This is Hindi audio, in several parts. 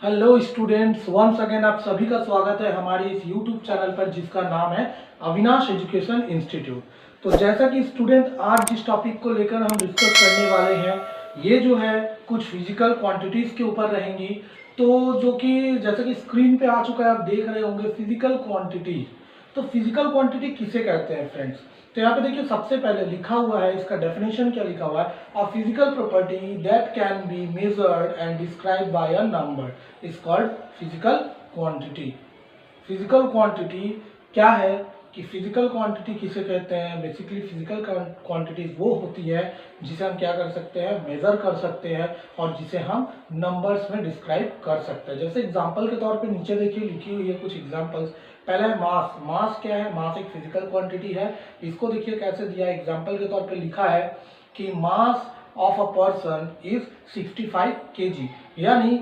हेलो स्टूडेंट्स, वंस अगेन आप सभी का स्वागत है हमारे इस यूट्यूब चैनल पर जिसका नाम है अविनाश एजुकेशन इंस्टीट्यूट। तो जैसा कि स्टूडेंट आज जिस टॉपिक को लेकर हम डिस्कस करने वाले हैं ये जो है कुछ फिजिकल क्वांटिटीज़ के ऊपर रहेंगी। तो जो कि जैसा कि स्क्रीन पे आ चुका है, आप देख रहे होंगे फिजिकल क्वांटिटी। तो फिजिकल क्वांटिटी किसे कहते हैं फ्रेंड्स? तो यहाँ पे देखिए सबसे पहले लिखा हुआ है, इसका डेफिनेशन क्या लिखा हुआ है, a physical property that can be measured and describe by a number is called physical quantity. Physical quantity क्या है कि फिजिकल क्वांटिटी किसे कहते हैं? बेसिकली फिजिकल क्वांटिटीज वो होती है जिसे हम क्या कर सकते हैं, मेजर कर सकते हैं और जिसे हम नंबर्स में डिस्क्राइब कर सकते हैं। जैसे एग्जांपल के तौर पे नीचे देखिए लिखी हुई है कुछ एग्जांपल्स। पहला है मास। मास क्या है? मास एक फिजिकल क्वांटिटी है। इसको देखिए कैसे दिया है, एग्जाम्पल के तौर पे लिखा है कि mass of a person is 65 kg। यानी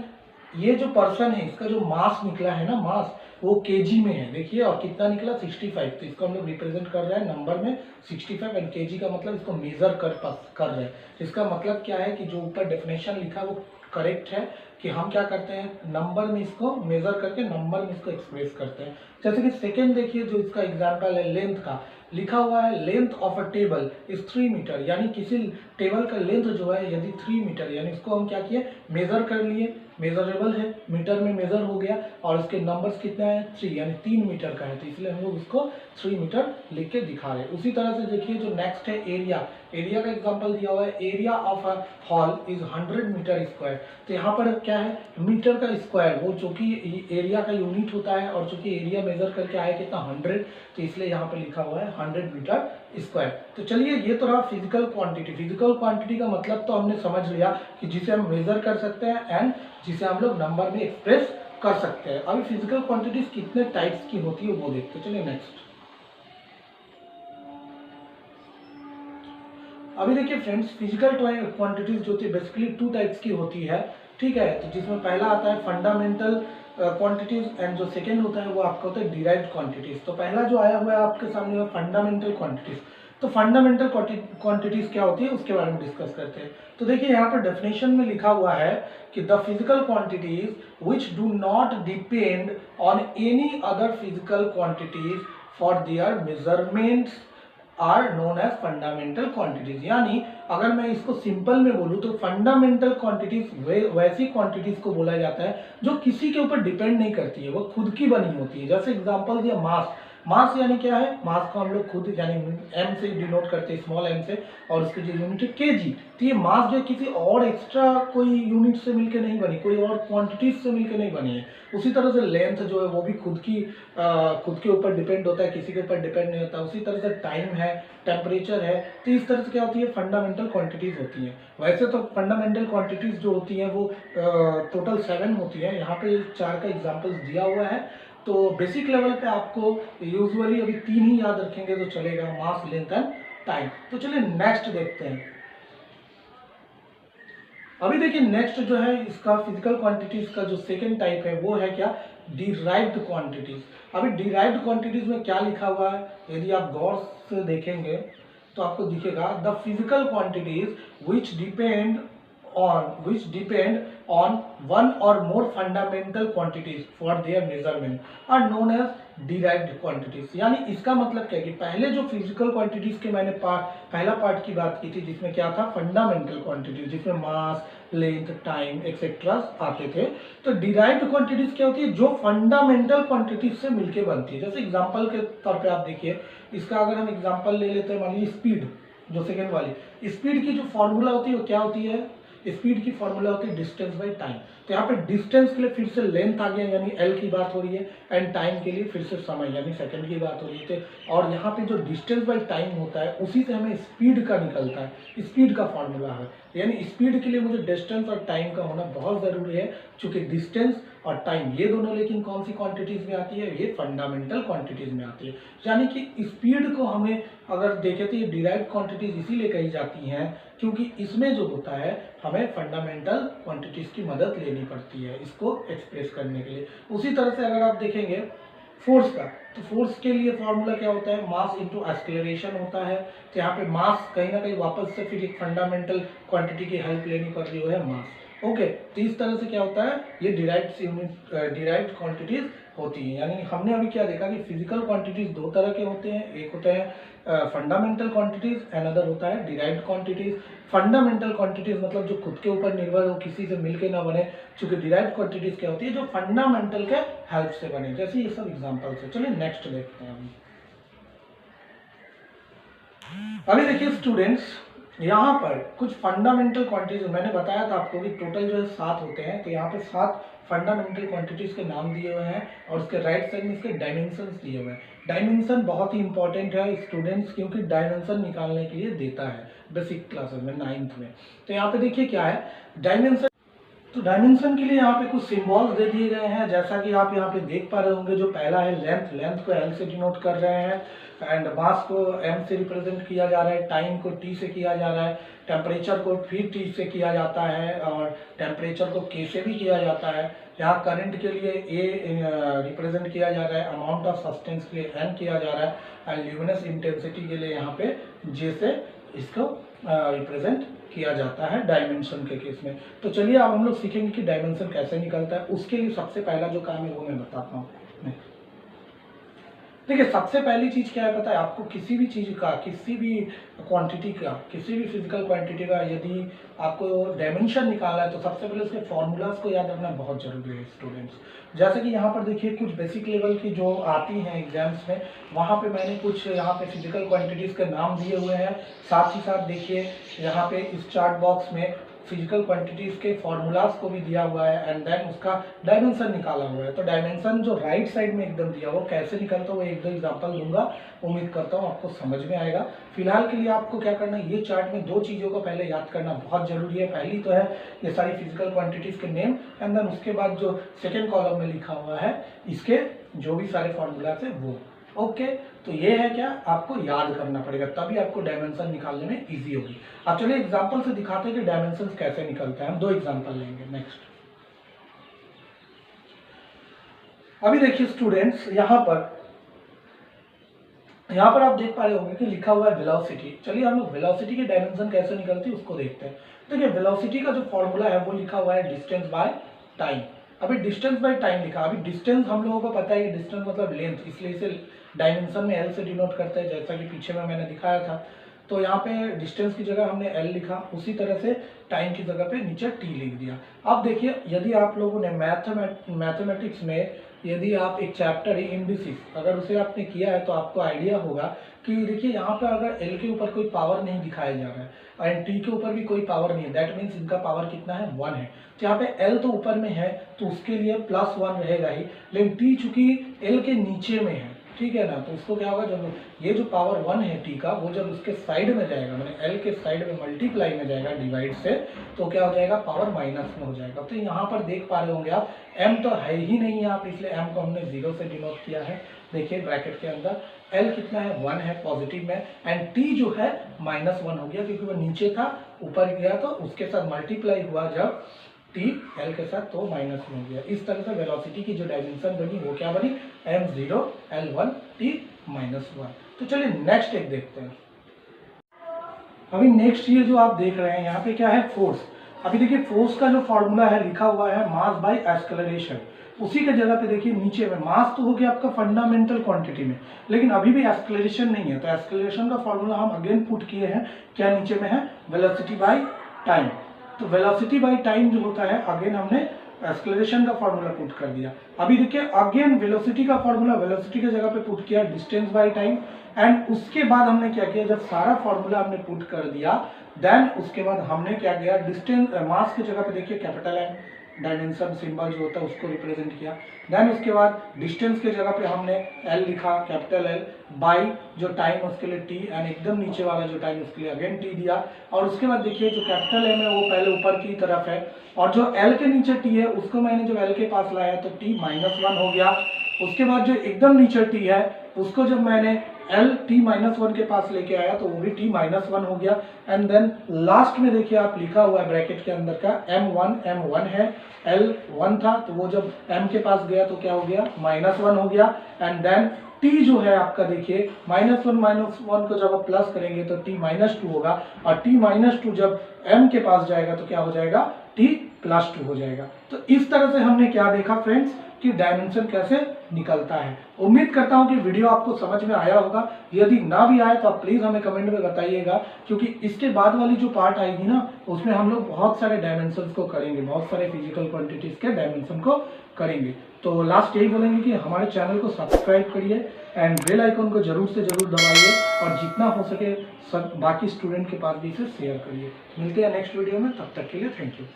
ये जो पर्सन है इसका जो मास निकला है ना, मास वो केजी में है। देखिए और कितना निकला, 65। तो इसको हम लोग रिप्रेजेंट कर रहे हैं नंबर में 65 एंड केजी का मतलब इसको मेजर कर रहे हैं। इसका मतलब क्या है कि जो ऊपर डेफिनेशन लिखा है वो करेक्ट है कि हम क्या करते हैं, नंबर में इसको मेजर करके नंबर में इसको एक्सप्रेस करते हैं। जैसे कि सेकेंड देखिए जो इसका एग्जाम्पल है लेंथ का, लिखा हुआ है length of a table is 3 metre. यानी किसी टेबल का लेंथ जो है यदि 3 मीटर, यानी इसको हम क्या किए, मेजर कर लिए, मेजरेबल है, मीटर में मेजर हो गया और इसके नंबर्स कितना है, 3, यानी 3 मीटर का है। तो इसलिए हम लोग इसको 3 मीटर लिख के दिखा रहे हैं। उसी तरह से देखिए जो नेक्स्ट है एरिया। एरिया का एग्जांपल दिया हुआ है, area of a hall is 100 metre square. तो यहाँ पर क्या है, मीटर का स्क्वायर, वो जो कि एरिया का यूनिट होता है और चूंकि एरिया मेजर करके आया कितना 100, तो इसलिए यहाँ पे लिखा हुआ है 100 मीटर स्क्वायर। तो चलिए ये तो रहा फिजिकल क्वांटिटी। फिजिकल क्वांटिटी का मतलब तो हमने समझ लिया कि जिसे हम मेजर कर सकते हैं एंड जिसे हम लोग नंबर में एक्सप्रेस कर सकते हैं। अभी फिजिकल क्वांटिटीज कितने टाइप्स की होती है वो देखते हैं। चलिए नेक्स्ट। अभी देखिए फ्रेंड्स, फिजिकल क्वांटिटीज जो होती है बेसिकली 2 टाइप्स की होती है, ठीक है। तो जिसमें पहला आता है फंडामेंटल क्वांटिटीज एंड जो सेकंड होता है वो आपका होता है डिराइव्ड क्वांटिटीज। तो पहला जो आया हुआ है आपके सामने फंडामेंटल क्वांटिटीज। तो फंडामेंटल क्वांटिटीज क्या होती है उसके बारे में डिस्कस करते हैं। तो देखिए यहाँ पर डेफिनेशन में लिखा हुआ है कि the physical quantities which do not depend on any other physical quantities for their measurements are known as fundamental quantities. यानी अगर मैं इसको सिंपल में बोलूं तो फंडामेंटल क्वांटिटीज वैसी क्वांटिटीज को बोला जाता है जो किसी के ऊपर डिपेंड नहीं करती है, वो खुद की बनी होती है। जैसे एग्जांपल दिया मास। मास यानी क्या है, मास को हम लोग खुद यानी एम से डिनोट करते हैं, स्मॉल एम से, और उसकी जो यूनिट है केजी। तो ये मास जो किसी और एक्स्ट्रा कोई यूनिट से मिलकर नहीं बनी, कोई और क्वांटिटीज से मिलकर नहीं बनी है। उसी तरह से लेंथ जो है वो भी खुद के ऊपर डिपेंड होता है, किसी के ऊपर डिपेंड नहीं होता। उसी तरह से टाइम है, टेम्परेचर है। तो इस तरह से क्या होती है, फंडामेंटल क्वांटिटीज होती हैं। वैसे तो फंडामेंटल क्वांटिटीज जो होती हैं वो टोटल 7 होती है। यहाँ पे 4 का एग्जाम्पल्स दिया हुआ है। तो बेसिक लेवल पे आपको यूजुअली अभी 3 ही याद रखेंगे तो चलेगा, मास, लेंथ एंड टाइम। तो चलिए नेक्स्ट देखते हैं। अभी देखिए नेक्स्ट जो है इसका फिजिकल क्वांटिटीज का जो सेकंड टाइप है वो है क्या, डिराइव्ड क्वांटिटीज। अभी डिराइव्ड क्वांटिटीज में क्या लिखा हुआ है, यदि आप गौर से देखेंगे तो आपको दिखेगा the physical quantities which depend on one or more fundamental quantities for their measurement are known as derived quantities। यानी इसका मतलब क्या है कि पहले जो फिजिकल क्वांटिटीज के मैंने पहला पार्ट की बात की थी जिसमें क्या था, फंडामेंटल क्वांटिटीज, जिसमें मास, लेंथ, टाइम एक्सेट्रा आते थे। तो डिराइव्ड क्वांटिटीज क्या होती है, जो फंडामेंटल क्वांटिटीज से मिलके बनती है। जैसे एग्जांपल के तौर पे आप देखिए, इसका अगर हम एग्जांपल ले लेते हैं, मान लीजिए स्पीड, जो सेकेंड वाली स्पीड की जो फॉर्मूला होती है वो क्या होती है, स्पीड की फॉर्मूला होती है डिस्टेंस बाय टाइम। तो यहाँ पे डिस्टेंस के लिए फिर से लेंथ आ गया यानी एल की बात हो रही है, एंड टाइम के लिए फिर से समय यानी सेकंड की बात हो रही है। और यहाँ पे जो डिस्टेंस बाय टाइम होता है उसी से हमें स्पीड का निकलता है, स्पीड का फॉर्मूला है। यानी स्पीड के लिए मुझे डिस्टेंस और टाइम का होना बहुत ज़रूरी है, चूंकि डिस्टेंस और टाइम ये दोनों लेकिन कौन सी क्वांटिटीज में आती है, ये फंडामेंटल क्वांटिटीज में आती है। यानी कि स्पीड को हमें अगर देखें तो ये डिराइव्ड क्वांटिटीज इसीलिए कही जाती हैं क्योंकि इसमें जो होता है हमें फंडामेंटल क्वांटिटीज की मदद लेनी पड़ती है इसको एक्सप्रेस करने के लिए। उसी तरह से अगर आप देखेंगे फोर्स का, तो फोर्स के लिए फॉर्मूला क्या होता है, मास इंटू एक्सेलरेशन होता है। तो यहाँ पे मास कहीं ना कहीं वापस से फिर एक फंडामेंटल क्वांटिटी की हेल्प लेनी पड़ रही है मास। ओके, तो इस तरह से क्या होता है, ये डिराइव्ड क्वांटिटीज होती हैं। यानी हमने अभी क्या देखा कि फिजिकल क्वांटिटीज दो तरह के होते हैं, एक होते हैं फंडामेंटल क्वांटिटीज, अनदर होता है डिराइव्ड क्वांटिटीज। फंडामेंटल क्वांटिटीज मतलब जो खुद के ऊपर निर्भर हो, किसी से मिलके ना बने। चूंकि डिराइव्ड क्वांटिटीज क्या होती है, जो फंडामेंटल के हेल्प से बने, जैसे ये सब एग्जाम्पल्स है। चलिए नेक्स्ट देखते हैं। अभी देखिए स्टूडेंट्स, यहाँ पर कुछ फंडामेंटल क्वांटिटीज मैंने बताया था आपको कि टोटल जो है 7 होते हैं। तो यहाँ पे 7 फंडामेंटल क्वांटिटीज के नाम दिए हुए हैं और उसके राइट साइड में इसके डायमेंशंस दिए हुए हैं। डायमेंशन बहुत ही इंपॉर्टेंट है स्टूडेंट्स, क्योंकि डायमेंशन निकालने के लिए देता है बेसिक क्लासेस में 9th में। तो यहाँ पे देखिए क्या है डायमेंशन। तो डायमेंशन के लिए यहाँ पे कुछ सिंबल्स दे दिए गए हैं, जैसा कि आप यहाँ पे देख पा रहे होंगे। जो पहला है लेंथ, लेंथ को एल से डिनोट कर रहे हैं, एंड मास को एम से रिप्रेजेंट किया जा रहा है, टाइम को टी से किया जा रहा है, टेम्परेचर को फिर टी से किया जाता है, और टेम्परेचर को के से भी किया जाता है। यहाँ करंट के लिए ए रिप्रेजेंट किया जा रहा है, अमाउंट ऑफ सब्सटेंस के लिए एन किया जा रहा है, एंड ल्यूमिनस इंटेंसिटी के लिए यहाँ पे जे से इसको रिप्रेजेंट किया जाता है डायमेंशन के केस में। तो चलिए अब हम लोग सीखेंगे कि डायमेंशन कैसे निकलता है। उसके लिए सबसे पहला जो काम है वो मैं बताता हूँ। देखिए सबसे पहली चीज क्या है पता है आपको, किसी भी चीज का, किसी भी क्वांटिटी का, किसी भी फिजिकल क्वांटिटी का यदि आपको डायमेंशन निकालना है तो सबसे पहले उसके फॉर्मूलाज को याद रखना बहुत जरूरी है स्टूडेंट्स। जैसे कि यहाँ पर देखिए कुछ बेसिक लेवल की जो आती हैं एग्जाम्स में, वहाँ पे मैंने कुछ यहाँ पे फिजिकल क्वांटिटीज के नाम दिए हुए हैं। साथ ही साथ देखिए यहाँ पे इस चार्ट बॉक्स में फिजिकल क्वांटिटीज के फॉर्मूलाज को भी दिया हुआ है, एंड देन उसका डायमेंशन निकाला हुआ है। तो डायमेंशन जो राइट साइड में एकदम दिया वो कैसे निकलता है वो एक दो एग्जांपल दूंगा, उम्मीद करता हूँ आपको समझ में आएगा। फिलहाल के लिए आपको क्या करना है, ये चार्ट में दो चीज़ों को पहले याद करना बहुत जरूरी है। पहली तो है ये सारी फिजिकल क्वांटिटीज के नेम, एंड देन उसके बाद जो सेकेंड कॉलम में लिखा हुआ है इसके जो भी सारे फॉर्मूलाज है वो। ओके, तो ये है क्या, आपको याद करना पड़ेगा, तभी आपको डायमेंशन निकालने में इजी होगी। अब चलिए एग्जांपल से दिखाते हैं कि डायमेंशन कैसे निकलता है। हम दो एग्जांपल लेंगे। नेक्स्ट, अभी देखिए स्टूडेंट्स, यहाँ पर आप देख पा रहे होंगे कि लिखा हुआ है वेलोसिटी। चलिए हम लोग वेलोसिटी की डायमेंशन कैसे निकलती है उसको देखते हैं। देखिए वेलोसिटी का जो फॉर्मूला है वो लिखा हुआ है डिस्टेंस बाय टाइम। अभी डिस्टेंस बाय टाइम लिखा, अभी डिस्टेंस हम लोगों को पता है कि डिस्टेंस मतलब लेंथ, इसलिए इसे डायमेंशन में एल से डिनोट करते हैं, जैसा कि पीछे में मैंने दिखाया था। तो यहाँ पे डिस्टेंस की जगह हमने एल लिखा, उसी तरह से टाइम की जगह पे नीचे टी लिख दिया। अब देखिए यदि आप लोगों ने मैथमेटिक्स में यदि आप एक चैप्टर है इंडिसेस, अगर उसे आपने किया है तो आपको आइडिया होगा कि देखिए यहाँ पर अगर एल के ऊपर कोई पावर नहीं दिखाया जा रहा है एंड टी के ऊपर भी कोई पावर नहीं है, दैट मीन्स इनका पावर कितना है, 1 है। तो यहाँ पे एल तो ऊपर में है तो उसके लिए +1 रहेगा ही, लेकिन टी चूंकि एल के नीचे में है, ठीक है ना, तो उसको क्या होगा, जब ये जो पावर 1 है टी का, वो जब उसके साइड में जाएगा, मैंने एल के साइड में मल्टीप्लाई में जाएगा डिवाइड से, तो क्या हो जाएगा, पावर माइनस में हो जाएगा। तो यहाँ पर देख पा रहे होंगे आप, एम तो है ही नहीं यहाँ पे, इसलिए एम को हमने 0 से डिनोट किया है। देखिए ब्रैकेट के अंदर एल कितना है, 1 है पॉजिटिव में, एंड टी जो है -1 हो गया, क्योंकि वो नीचे था ऊपर गया तो उसके साथ मल्टीप्लाई हुआ जब टी एल के साथ, तो माइनस में हो गया। इस तरह से वेलोसिटी की जो डायमेंशन बनी वो क्या बनी, m0 l1 t -1। तो चलिए नेक्स्ट एक देखते हैं। अभी नेक्स्ट ये जो आप देख रहे हैं यहाँ पे क्या है, फोर्स। अभी देखिए फोर्स का जो फॉर्मूला है लिखा हुआ है मास बाय एक्सेलरेशन। उसी के जगह पे देखिए नीचे में मास तो हो गया आपका फंडामेंटल क्वांटिटी में, लेकिन अभी भी एक्सेलरेशन नहीं है, तो एक्सेलरेशन का फॉर्मूला हम अगेन पुट किए हैं, क्या नीचे में है, वेलोसिटी बाय टाइम। तो वेलोसिटी बाय टाइम जो होता है, अगेन हमने एक्सेलरेशन का फॉर्मूला पुट कर दिया। अभी देखिए अगेन वेलोसिटी का फॉर्मूला वेलोसिटी की जगह पे पुट किया डिस्टेंस बाय टाइम, एंड उसके बाद हमने क्या किया, जब सारा फॉर्मूला हमने पुट कर दिया, देन उसके बाद हमने क्या किया, डिस्टेंस मास की जगह पे देखिए कैपिटल एम, डायमेंशन सिंबल जो होता है उसको रिप्रेजेंट किया। देन उसके बाद डिस्टेंस के जगह पे हमने एल लिखा, कैपिटल एल, बाई जो टाइम उसके लिए टी, एंड एकदम नीचे वाला जो टाइम उसके लिए अगेन टी दिया। और उसके बाद देखिए जो कैपिटल एम है वो पहले ऊपर की तरफ है, और जो एल के नीचे टी है उसको मैंने जब एल के पास लाया तो टी -1 हो गया। उसके बाद जो एकदम नीचे टी है उसको जब मैंने एल टी -1 के पास लेके आया तो वो भी टी -1 हो गया। एंड देन लास्ट में देखिए आप लिखा हुआ है ब्रैकेट के अंदर का m1 है, l1 था तो वो जब m के पास गया तो क्या हो गया, -1 हो गया। एंड देन t जो है आपका देखिए -1 को जब आप प्लस करेंगे तो t -2 होगा, और t -2 जब m के पास जाएगा तो क्या हो जाएगा, t+2 हो जाएगा। तो इस तरह से हमने क्या देखा फ्रेंड्स कि डायमेंशन कैसे निकलता है। उम्मीद करता हूं कि वीडियो आपको समझ में आया होगा। यदि ना भी आए तो आप प्लीज़ हमें कमेंट में बताइएगा, क्योंकि इसके बाद वाली जो पार्ट आएगी ना उसमें हम लोग बहुत सारे डायमेंशन को करेंगे, बहुत सारे फिजिकल क्वांटिटीज के डायमेंशन को करेंगे। तो लास्ट यही बोलेंगे कि हमारे चैनल को सब्सक्राइब करिए एंड बेल आइकन को जरूर से जरूर दबाइए और जितना हो सके सब बाकी स्टूडेंट के पास भी इसे शेयर करिए। मिलते हैं नेक्स्ट वीडियो में, तब तक के लिए थैंक यू।